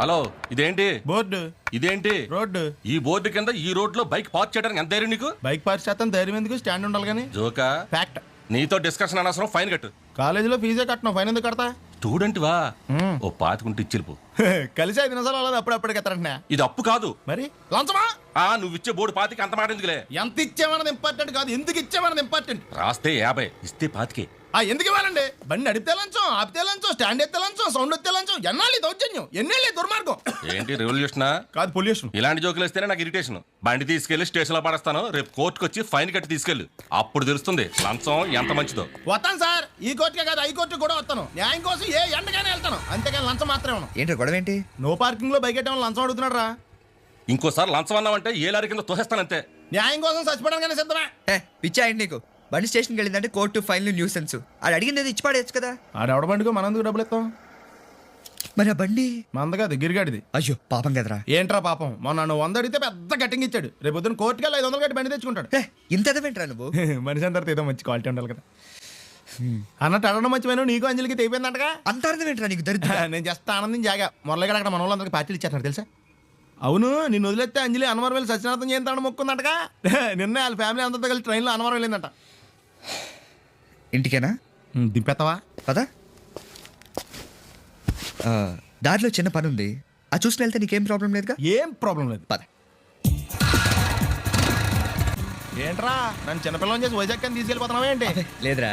Hello, ఇదేంటి board, ఇదేంటి road. ఈ బోర్డు కింద ఈ రోడ్ లో బైక్ పార్క్ చేయడానికి ఎంత ధైర్యం నీకు? బైక్ పార్క్ చేస్తాను, ధైర్యం ఎందుకు? స్టాండ్ ఉండాలి కానీ. జోకా? ఫ్యాక్ట్. నీతో డిస్కషన్ అనవసరం, ఫైన్ కట్టు. కాలేజీలో ఫీజే కట్టను, ఫైన్ ఎందుకు కడతా? స్టూడెంట్ వా? ఓ పాతికుంటే ఇచ్చిల్పు. కలిసి 5 నిమిషాలు అలా అప్పుడప్పుడు కట్టంటున్నా. ఇది అప్పు కాదు మరి లంచమా? నువ్వు ఇచ్చే బోర్డు పాతికి అంత మాట ఎందుకులే. ఎంత ఇచ్చామన్నది ఇంపార్టెంట్ కాదు, ఎందుకు ఇచ్చామన్నది ఇంపార్టెంట్. రాస్తే 50, ఇస్తే 25. ఎందుకు ఇవ్వాలండి? బండి నడిపితే లంచం, ఆపితే లంచం, స్టాండ్ ఎత్తే లంచం, సౌండ్ ఎత్తే లంచం. ఎన్నాళ్ళు దౌర్జన్యం, ఎన్నేళ్ళు దుర్మార్గం. ఏంటి రెవల్యూషనా? కాదు, పొల్యూషన్. ఇలాంటి జోకులు వేస్తేనే నాకు ఇరిటేషన్. బండి తీసుకెళ్లి స్టేషన్ లో పడేస్తాను, రేపు కోర్టుకు వచ్చి ఫైన్ కట్టి తీసుకెళ్ళు. అప్పుడు తెలుస్తుంది లంచం ఎంత మంచిదో. వస్తాను సార్, ఈ కోర్టుకే కాదు హైకోర్టుకి కూడా వస్తాను. న్యాయం కోసం ఏ ఎండగానే వెళ్తాను, అంతేగాని లంచం మాత్రమే ఉన్నాను. ఏంటో గొడవ ఏంటి? నో పార్కింగ్ లో బైక్ ఎట్టమని లంచం అడుగుతున్నాడు రా. ఇంకోసారి లంచం అన్నావంటే ఏ లారీ కింద తోసేస్తానంతే. న్యాయం కోసం చచ్చిపోవడానికి సిద్ధమే. పిచ్చా ఏంటి నీకు? బండి స్టేషన్కి వెళ్ళిందంటే కోర్టు, ఫైన్లు, న్యూసెన్స్. అది అడిగింది ఇచ్చి పడేయచ్చు కదా. ఆడెవడ బండికో మనం ఎందుకు డబ్బులు ఇస్తాం? మరి ఆ బండి మంద కాదు, గిరిగాడిది. అయ్యో పాపం కదరా. ఏంట్రా పాపం? మొన్న నువ్వు 100 అడిగితే పెద్ద కట్టింగ్ ఇచ్చాడు. రేపు పొద్దున్న కోర్టుకి 500 కట్టి బండి తెచ్చుకుంటాడు. ఇంత ఎదవేంట్రా నువ్వు? మనిషి అందరితో ఏదో మంచి క్వాలిటీ ఉండాలి కదా. అన్నట్టు అడగడం మంచిపోయినా నీకు అంజలికి తెగిపోయిందంటగా. అంత అర్థమేంట్రా నీకు? దరిద్ర. నేను జస్ట్ ఆనందం జాగా మురళిగాడు అక్కడ మన వాళ్ళందరికీ పార్టీలు ఇచ్చేస్తున్నారు తెలుసా. అవును, నిన్ను వదిలేస్తే అంజలి అన్నవరం వెళ్ళి సత్యనారాయణ చేస్తాను మొక్కుందంటగా. నిన్న వాళ్ళ ఫ్యామిలీ అందరితో కలిసి ట్రైన్లో అన్నవరం వెళ్ళిందంట. ఇంటికేనా? దింపెత్తవా? పదా. దారిలో చిన్న పని ఉంది, అది చూసుకుని వెళ్తే నీకేం ప్రాబ్లం లేదుగా? ఏం ప్రాబ్లం లేదు, పద. ఏంట్రా నన్ను చిన్నపిల్లని చేసి వైజాగ్ అని తీసుకెళ్ళిపోతున్నావా ఏంటి? లేదురా,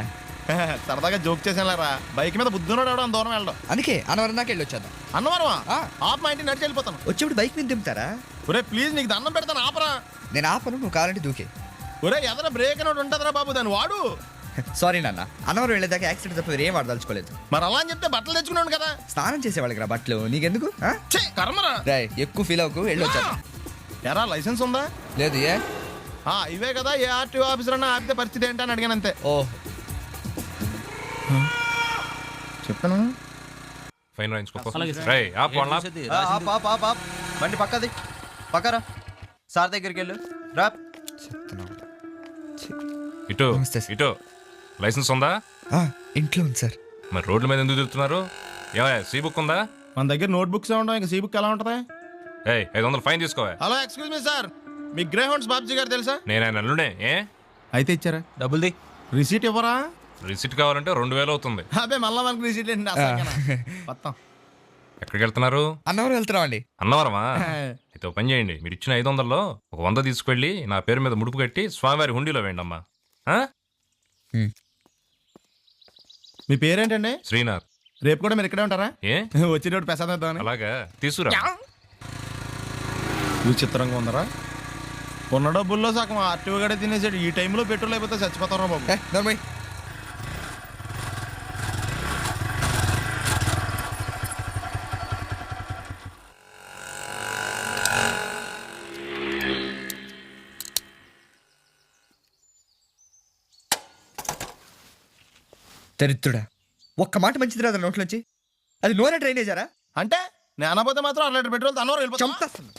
సరదాగా జోక్ చేసానులేరా. బైక్ మీద బుద్ధున్నాడు ఎవడో దూరం వెళ్ళడం. అందుకే అన్నవరం దాకా వెళ్ళి వచ్చాను. అన్నవరమా? ఆప్ మా ఇంటికి నడిచి వెళ్ళిపోతాను. వచ్చేప్పుడు బైక్ మీద దింపుతారా? ఒరే ప్లీజ్, నీకు దండం పెడతాను, ఆపరా. నేను ఆపను, నువ్వు కావాలంటే దూకే. ఒరే ఎదర బ్రేక్ అని ఉంటుందిరా బాబు, దాన్ని వాడు. సారీ నాన్న, అన్నవరం వెళ్ళేదాకా యాక్సిడెంట్ తప్ప ఏం వాడదలుచుకోలేదు. మరి అలా అని చెప్తే బట్టలు తెచ్చుకున్నాను కదా. స్నానం చేసేవాళ్ళకి రా బట్టలు, నీకెందుకు? కర్మరా. ఎక్కువ ఫీల్ అవ్వకు, వెళ్ళి వచ్చాను. ఎరా లైసెన్స్ ఉందా? లేదు. ఏ ఇవే కదా, ఏ ఆర్టీఓ ఆఫీసర్ అన్నా ఆపితే పరిస్థితి ఏంటని అడిగాను అంతే. ఓ చెప్తాను. ఫైన్ బండి పక్కది, పక్కరా. సార్ దగ్గరికి వెళ్ళు రా. ఇటు ఇటు. లైసెన్స్ ఉందా? ఇంట్లో ఉంది సార్. మరి రోడ్ల మీద ఎందుకు తిరుగుతున్నారు? ఏమయ్యా, సీ బుక్ ఉందా? మన దగ్గర నోట్ బుక్స్ ఉండవు, ఇంకా సీ బుక్ ఎలా ఉంటది? 500 ఫైన్ తీసుకోవా. హలో, ఎక్స్క్యూజ్ మీ సార్, మీ గ్రే హౌండ్స్ బాబ్జీ గారు తెలుసా? నేను ఆయన అల్లుడే. అయితే ఇచ్చారా? డబ్బుల్ది. రిసీట్ ఇవ్వరా? రిసిట్ కావాలంటే 2000 అవుతుంది. అదే మళ్ళా మనకి రిసీట్ ఏంటి? మొత్తం ఎక్కడికి వెళ్తున్నారు? అన్నవరం వెళ్తున్నాం అండి. అన్నవరమా? అయితే ఒక పని చేయండి, మీరు ఇచ్చిన 500లో ఒక 100 తీసుకెళ్ళి నా పేరు మీద ముడుపు కట్టి స్వామివారి హుండీలో వేయండి అమ్మా. మీ పేరేంటండి? శ్రీనాథ్. రేపు కూడా మీరు ఇక్కడే ఉంటారా? వచ్చినప్పుడు ప్రసాదం ఇద్దామని. అలాగా, తీసుకురా. విచిత్రంగా ఉందరా. ఉన్న డబ్బుల్లో సగం ఆర్టీఓ గడే తినేసాడు. ఈ టైంలో పెట్రోల్ అయిపోతే చచ్చిపోతారా బాబు. దరిద్రుడా, ఒక్క మాట మంచిది రాదు నోట్లోంచి. అది నూనె డ్రైనేజారా? అంటే నేను అనబోతే మాత్రం 2 లీటర్ పెట్రోల్ అన్నవరం వెళ్ళిపోతాం. చంపేస్తుంది.